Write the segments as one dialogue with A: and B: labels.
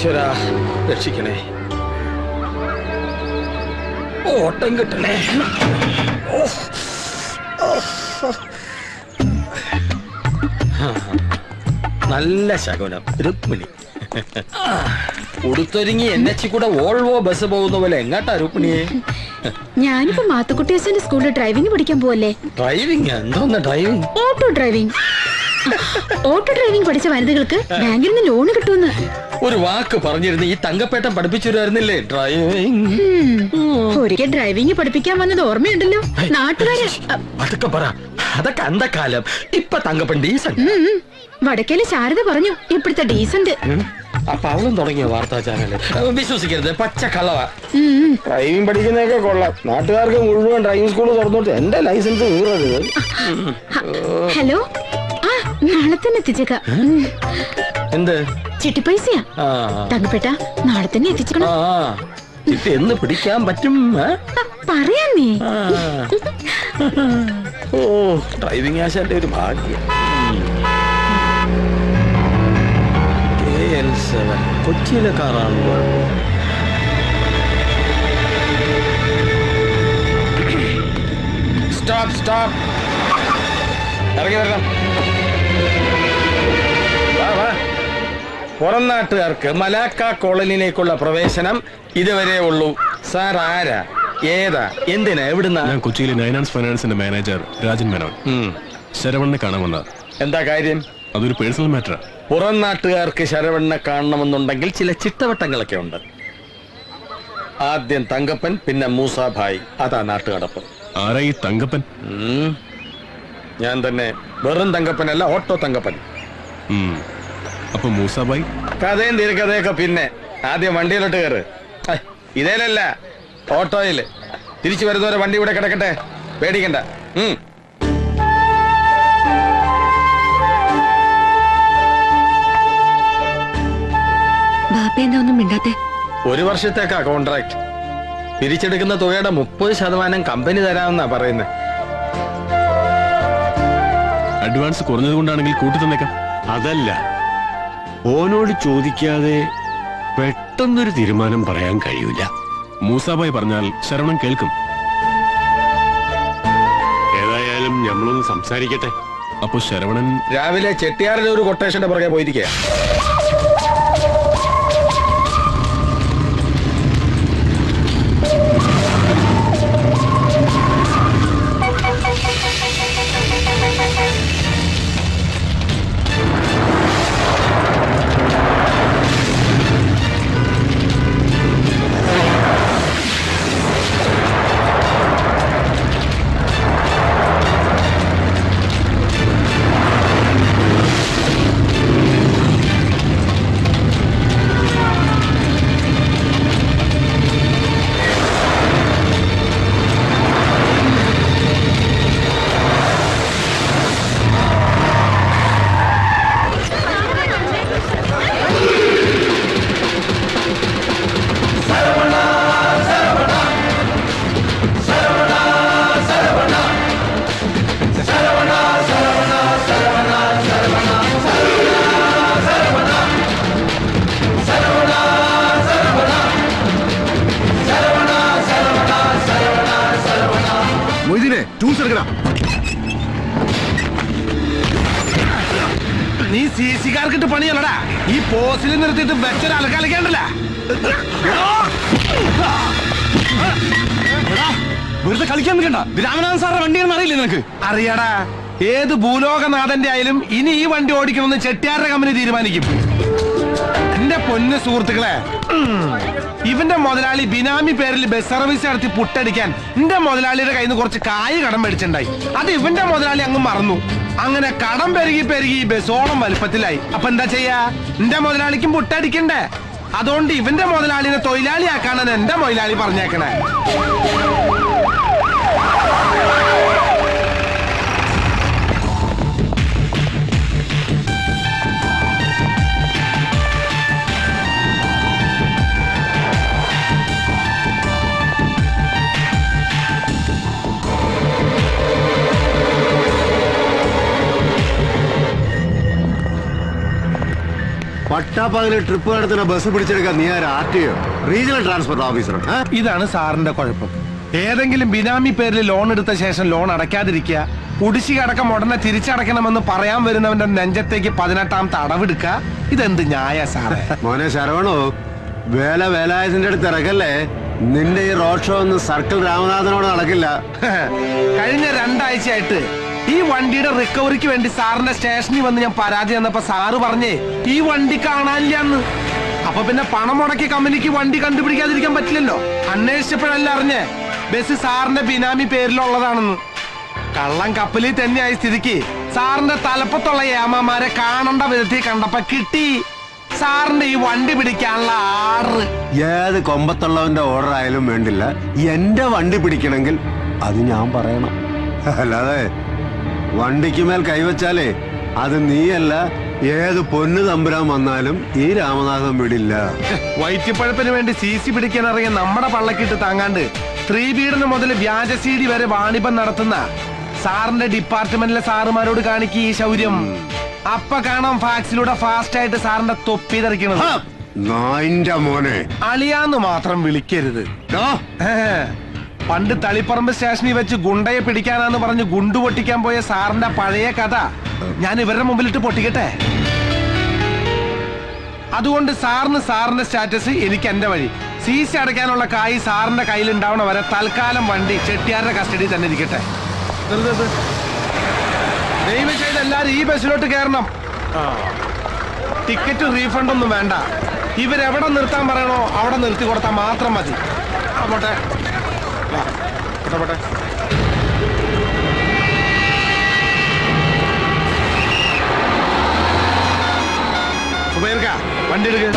A: ഈശ്വര രക്ഷിക്കണേ. ഓട്ടം കിട്ടണേ. നല്ല ശകുനം. രുക്മിണി ഉടുത്തൊരുങ്ങി NH കൂടെ വോൾവോ ബസ് പോകുന്ന പോലെ എങ്ങാട്ടാ രുക്മിണിയെ?
B: ഞാനിപ്പോ മാത്തുക്കുട്ടിയച്ഛന്റെ സ്കൂളിൽ ഡ്രൈവിംഗ് പഠിക്കാൻ പോവല്ലേ.
A: ഡ്രൈവിംഗ്? എന്തോന്ന് driving?
B: Auto driving. Auto driving പഠിച്ച വനിതകൾക്ക് ബാങ്കിൽ നിന്ന് ലോൺ കിട്ടുമെന്ന്
A: ഒരു വാക്ക് പറഞ്ഞിരുന്നു. ഈ തങ്കപ്പേട്ടൻ പഠിപ്പിച്ചു വരുന്നില്ലേ ഡ്രൈവിംഗ്?
B: ഒരിക്കൽ ഡ്രൈവിംഗ് പഠിപ്പിക്കാൻ വന്നത് ഓർമ്മയുണ്ടല്ലോ. നാട്ടുകാര്
A: അതൊക്കെ പറ. അതൊക്കെ അന്തക്കാലം. ഇപ്പൊ തങ്കപ്പൻ ഡീസന്റ്.
B: വടക്കേല് ശാരദ പറഞ്ഞു ഇപ്പോഴത്തെ ഡീസന്റ്.
A: അപ്പൊ അവളും തുടങ്ങിയ വാർത്താ ചാനല്. വിശ്വസിക്കരുത്, പച്ച കളവ. ഡ്രൈവിംഗ് പഠിക്കുന്നതൊക്കെ കൊള്ളാം. നാട്ടുകാർക്ക് മുഴുവൻ ഡ്രൈവിംഗ് സ്കൂൾ തുറന്നോട്ട് എന്റെ ലൈസൻസ് വീറരുത്.
B: ഹലോ, നാളെ തന്നെ എത്തിച്ചേക്കാം.
A: എന്ത്
B: ചിട്ടിപ്പൈസയാ തങ്കപ്പെട്ട? നാളെ തന്നെ എത്തിച്ചേക്കണം.
A: ചിട്ടി എന്ന് പിടിക്കാൻ പറ്റും
B: പറയാ നീ.
A: ഓ, ഡ്രൈവിംഗ് ആശാന്റെ ഒരു ഭാഗ്യം. കൊച്ചിയിലെ കാറാണല്ലോ. സ്റ്റോപ്പ് സ്റ്റോപ്പ്, ഇറങ്ങി വരണം. പുറം നാട്ടുകാർക്ക് മലാക്ക കോളനിയിലേക്കുള്ള പ്രവേശനം ഇതുവരെ ഉള്ളൂ. സാർ ആരാ, ഏതാ, എന്തിനാ, എവിടുന്നാ?
C: ഞാൻ കൊച്ചിയിലെ നൈനാൻസ് ഫൈനാൻസിന്റെ മാനേജർ രാജൻ മേനോൻ. ശരവണ്ണനെ കാണാമെന്ന.
A: എന്താ കാര്യം?
C: അതൊരു പേഴ്സണൽ മാറ്ററാ.
A: പുറം നാട്ടുകാർക്ക് ശരവണ്ണനെ കാണണമെന്നുണ്ടെങ്കിൽ ചില ചിട്ടവട്ടങ്ങളൊക്കെ ഉണ്ട്. ആദ്യം തങ്കപ്പൻ, പിന്നെ മൂസാഭായ്. അതാ നാട്ടുകടപ്പ്.
C: ആരാ ഈ തങ്കപ്പൻ?
A: ഞാൻ തന്നെ. വെറും തങ്കപ്പനല്ല, ഓട്ടോ തങ്കപ്പൻ.
C: അപ്പൊ മൂസാഭായ്?
A: കഥയും തിരക്കഥയൊക്കെ പിന്നെ. ആദ്യം വണ്ടിയിലോട്ട് കയറ്. ഇതേലല്ല, ഓട്ടോയില്. തിരിച്ചു വരുന്നവരെ വണ്ടി ഇവിടെ കിടക്കട്ടെ, പേടിക്കണ്ട. ഒരു വർഷത്തേക്കാ കോൺട്രാക്ട്. പിരിച്ചെടുക്കുന്ന തുകയുടെ 30% കമ്പനി തരാമെന്നാ പറയുന്നത്.
C: അഡ്വാൻസ് കുറഞ്ഞത് കൊണ്ടാണെങ്കിൽ കൂട്ടി തന്നേക്കാം.
D: അതല്ല, ഓനോട് ചോദിക്കാതെ പെട്ടെന്നൊരു തീരുമാനം പറയാൻ കഴിയൂല.
C: മൂസാഭായ് പറഞ്ഞാൽ ശരവണൻ കേൾക്കും.
D: ഏതായാലും നമ്മളൊന്ന് സംസാരിക്കട്ടെ.
C: അപ്പൊ ശരവണൻ
A: രാവിലെ ചെട്ടിയാറിലെ ഒരു കൊട്ടേഷന്റെ പുറകെ പോയിരിക്കുക.
E: നീ CC-കാർക്കിട്ട് പണിയല്ലടാ. ഈ പോസ്റ്റിൽ നിർത്തിയിട്ട് വെച്ചൊരലക്കളിക്കണ്ടല്ല. വെറുതെ കളിക്കാൻ നിൽക്കണ്ട. രാമനാഥൻ സാറിന്റെ വണ്ടിയെന്ന് അറിയില്ലേ നിനക്ക്? അറിയാടാ. ഏത് ഭൂലോകനാഥന്റെ ആയാലും ഇനി ഈ വണ്ടി ഓടിക്കണമെന്ന് ചെട്ടിയാരുടെ കമ്പനി തീരുമാനിക്കും. എന്റെ പൊന്ന് സുഹൃത്തുക്കളെ, ഇവന്റെ മുതലാളി ബിനാമി പേരിൽ ബസ് സർവീസ് നടത്തി പുട്ടടിക്കാൻ എന്റെ മുതലാളിയുടെ കയ്യിൽ നിന്ന് കുറച്ച് കായ് കടം മേടിച്ചിട്ടുണ്ടായി. അത് ഇവന്റെ മുതലാളി അങ്ങ് മറന്നു. അങ്ങനെ കടം പെരുകി പെരുകി ബസ്സോളം വലുപ്പത്തിലായി. അപ്പൊ എന്താ ചെയ്യാ? എന്റെ മുതലാളിക്കും പുട്ടടിക്കണ്ടേ? അതുകൊണ്ട് ഇവന്റെ മുതലാളിനെ തൊഴിലാളിയാക്കാനാണ് എന്റെ മുതലാളി പറഞ്ഞേക്കണേ.
F: പട്ടാപ്പകല് ട്രിപ്പ് നടത്തുന്ന ബസ് പിടിച്ചെടുക്കാൻ നീ ആര് RTO റീജിയണൽ ട്രാൻസ്പോർട്ട് ഓഫീസർ?
E: ഇതാണ് സാറിന്റെ കുഴപ്പം. ഏതെങ്കിലും ബിനാമി പേരിൽ ലോൺ എടുത്ത ശേഷം ലോൺ അടയ്ക്കാതിരിക്കുക, കുടിശ്ശിക അടക്കം ഉടനെ തിരിച്ചടയ്ക്കണമെന്ന് പറയാൻ വരുന്നവന്റെ നെഞ്ചത്തേക്ക് 18ാമത്തെ അടവെടുക്കുക. ഇതെന്ത് ന്യായ സാറേ?
F: മോനെ ശരവണോ, വേലായുധന്റെ അടുത്ത് ഇറക്കല്ലേ. നിന്റെ ഈ റോഡ് ഷോ ഒന്നും സർക്കിൾ രാമനാഥനോട് നടക്കില്ല.
E: കഴിഞ്ഞ 2 ആഴ്ചയായിട്ട് ഈ വണ്ടിയുടെ റിക്കവറിക്ക് വേണ്ടി സാറിന്റെ സ്റ്റേഷനിൽ വന്ന് ഞാൻ പരാതി തന്നപ്പോ സാറ് പറഞ്ഞേ ഈ വണ്ടി കാണാനില്ലാന്ന്. അപ്പൊ പിന്നെ പണം മുടക്കി കമ്പനിക്ക് വണ്ടി കണ്ടുപിടിക്കാതിരിക്കാൻ പറ്റില്ലല്ലോ. അന്വേഷിച്ചപ്പോഴല്ല അറിഞ്ഞേ ബസ് സാറിന്റെ ബിനാമി പേരിലുള്ളതാണെന്ന്. കള്ളം കപ്പലിൽ തന്നെയായ സ്ഥിതിക്ക് സാറിന്റെ തലപ്പത്തുള്ള ഏമാമാരെ കാണേണ്ട വിധത്തിൽ കണ്ടപ്പോ കിട്ടി സാറിന്റെ ഈ വണ്ടി പിടിക്കാനുള്ള ആർഡർ.
F: ഏത് കൊമ്പത്തുള്ളവന്റെ ഓർഡർ ആയാലും വേണ്ടില്ല, എന്റെ വണ്ടി പിടിക്കണമെങ്കിൽ അത് ഞാൻ പറയണം. അല്ലാതെ വണ്ടിക്ക് മേൽ കൈവച്ചാലേ അത് നീയല്ല ഏത് പൊന്നു തമ്പുരാൻ വന്നാലും ഈ രാമനാഥൻ വിടില്ല.
E: വയറ്റിപ്പഴപ്പിന് വേണ്ടി CC പിടിക്കാൻ ഇറങ്ങിയ നമ്മുടെ പള്ളക്കിട്ട് താങ്ങാണ്ട് സ്ത്രീപീഡനം മുതൽ വ്യാജ CD വരെ വാണിഭം നടത്തുന്ന സാറിന്റെ ഡിപ്പാർട്ട്മെന്റിലെ സാറുമാരോട് കാണിക്കുക ഈ ശൗര്യം. അപ്പ കാണാം ഫാക്സിലൂടെ ഫാസ്റ്റ് ആയിട്ട് സാറിന്റെ തൊപ്പി തെറിക്കണത്.
F: നായിന്റെ മോനെ
E: അളിയാന്ന് മാത്രം വിളിക്കരുത്. പണ്ട് തളിപ്പറമ്പ് സ്റ്റേഷനിൽ വെച്ച് ഗുണ്ടയെ പിടിക്കാനാന്ന് പറഞ്ഞ് ഗുണ്ടു പൊട്ടിക്കാൻ പോയ സാറിന്റെ പഴയ കഥ ഞാൻ ഇവരുടെ മുമ്പിലിട്ട് പൊട്ടിക്കട്ടെ. അതുകൊണ്ട് സാറിന്റെ സ്റ്റാറ്റസ്, എനിക്ക് എന്റെ വഴി. CC അടയ്ക്കാനുള്ള കായ് സാറിന്റെ കയ്യിൽ ഉണ്ടാവണ വരെ തൽക്കാലം വണ്ടി ചെട്ടിയാരുടെ കസ്റ്റഡിയിൽ തന്നെ ഇരിക്കട്ടെ. ദയവ് ചെയ്ത് എല്ലാരും ഈ ബസ്സിലോട്ട് കയറണം. ടിക്കറ്റ് റീഫണ്ട് ഒന്നും വേണ്ട. ഇവരെവിടെ നിർത്താൻ പറയണോ അവിടെ നിർത്തി കൊടുത്താൽ മാത്രം മതി. പോട്ടെ പോട്ടെ. വണ്ടി എടുക്കുക.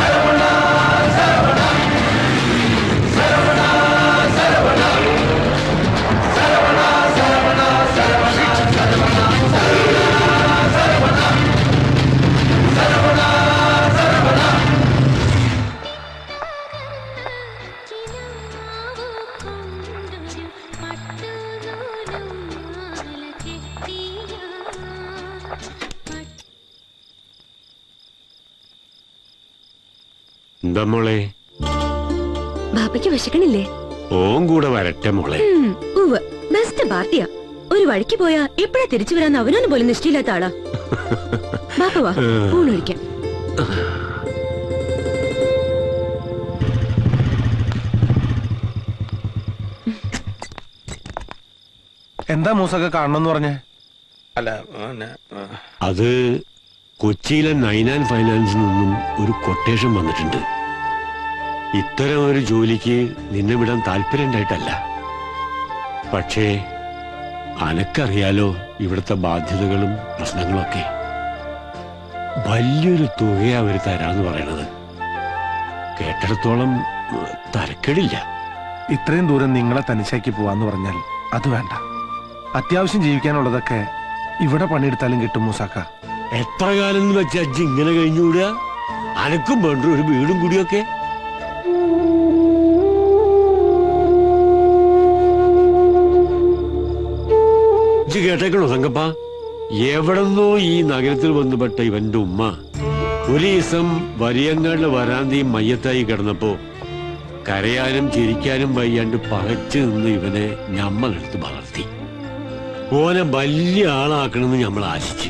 D: എന്താ മോളെ,
G: ബാപ്പയ്ക്ക് വിശക്കണില്ലേ?
D: ഓൻ കൂടെ വരട്ടെ മോളെ.
G: ബെസ്റ്റ് പാർട്ടിയാ. ഒരു വഴിക്ക് പോയാ എപ്പോഴാ തിരിച്ചു വരാന്ന് അവനൊന്നും പോലും നിശ്ചയില്ലാത്ത ആളാ. ബാപ്പ വാ, ഊണൊഴിക്കാം.
E: എന്താ മൂസൊക്കെ കാണണമെന്ന് പറഞ്ഞേ?
A: അല്ല
D: അത് കൊച്ചിയിലെ 9 ഫൈനാൻസിൽ നിന്നും ഒരു കൊട്ടേഷൻ വന്നിട്ടുണ്ട്. ഇത്തരം ഒരു ജോലിക്ക് നിന്നെ വിടാൻ താല്പര്യം ഉണ്ടായിട്ടല്ല. പക്ഷേ അനക്കറിയാലോ ഇവിടുത്തെ ബാധ്യതകളും പ്രശ്നങ്ങളൊക്കെ. വലിയൊരു തുകയാ അവര് തരാന്ന് പറയണത്. കേട്ടിടത്തോളം തരക്കേടില്ല.
E: ഇത്രയും ദൂരം നിങ്ങളെ തനിച്ചാക്കി പോവാന്ന് പറഞ്ഞാൽ അത് വേണ്ട. അത്യാവശ്യം ജീവിക്കാനുള്ളതൊക്കെ ഇവിടെ പണിയെടുത്താലും കിട്ടും മൂസാക്ക.
D: എത്ര കാലം എന്ന് വെച്ചാ അജ്ജ് ഇങ്ങനെ കഴിഞ്ഞുകൂടുക? അനക്കും വേണ്ട ഒരു വീടും കൂടിയൊക്കെ. ഇജ്ജ് കേട്ടേക്കണോ തങ്കപ്പ? എവിടെന്നോ ഈ നഗരത്തിൽ വന്നുപെട്ട ഇവന്റെ ഉമ്മ ഒരു ദിവസം വരിയങ്ങാടിലെ വരാന്തിയും മയ്യത്തായി കിടന്നപ്പോ കരയാനും ചിരിക്കാനും വയ്യാണ്ട് പകച്ചു നിന്ന് ഇവനെ ഞമ്മളെടുത്ത് വളർത്തി. ഓനെ വലിയ ആളാക്കണമെന്ന് നമ്മൾ ആശിച്ച്.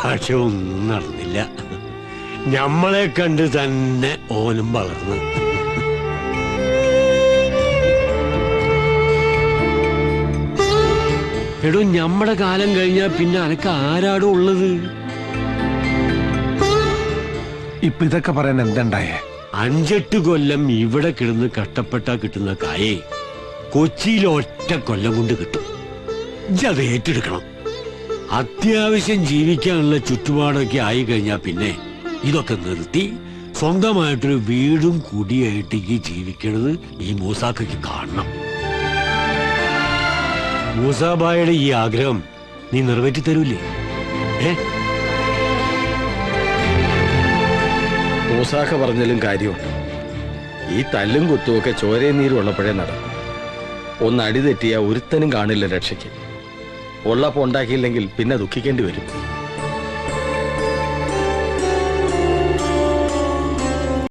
D: പക്ഷെ ഒന്നും നടന്നില്ല. ഞമ്മളെ കണ്ട് തന്നെ ഓനും വളർന്നു. എടോ, ഞമ്മടെ കാലം കഴിഞ്ഞാ പിന്നെ അനക്ക് ആരാടോ ഉള്ളത്?
E: ഇപ്പൊ ഇതൊക്കെ പറയാൻ എന്തുണ്ടായേ?
D: 5-8 കൊല്ലം ഇവിടെ കിടന്ന് കഷ്ടപ്പെട്ടാ കിട്ടുന്ന കായേ കൊച്ചിയിൽ ഒറ്റ കൊല്ലം കൊണ്ട് കിട്ടും. അത് ഏറ്റെടുക്കണം. അത്യാവശ്യം ജീവിക്കാനുള്ള ചുറ്റുപാടൊക്കെ ആയി കഴിഞ്ഞാൽ പിന്നെ ഇതൊക്കെ നിർത്തി സ്വന്തമായിട്ടൊരു വീടും കുടിയായിട്ടേക്ക് ജീവിക്കണത് ഈ മൂസാക്കയ്ക്ക് കാണണം. മൂസാബായുടെ ഈ ആഗ്രഹം നീ നിറവേറ്റി തരൂലേ?
A: മൂസാക്ക പറഞ്ഞാലും കാര്യമുണ്ട്. ഈ തല്ലും കുത്തുമൊക്കെ ചോരയും നീരും ഉള്ളപ്പോഴേ നടക്കും. ഒന്ന് അടി തെറ്റിയാ ഒരുത്തനും കാണില്ല രക്ഷയ്ക്ക്. ഉള്ളപ്പോ ഉണ്ടാക്കിയില്ലെങ്കിൽ പിന്നെ ദുഃഖിക്കേണ്ടി വരും.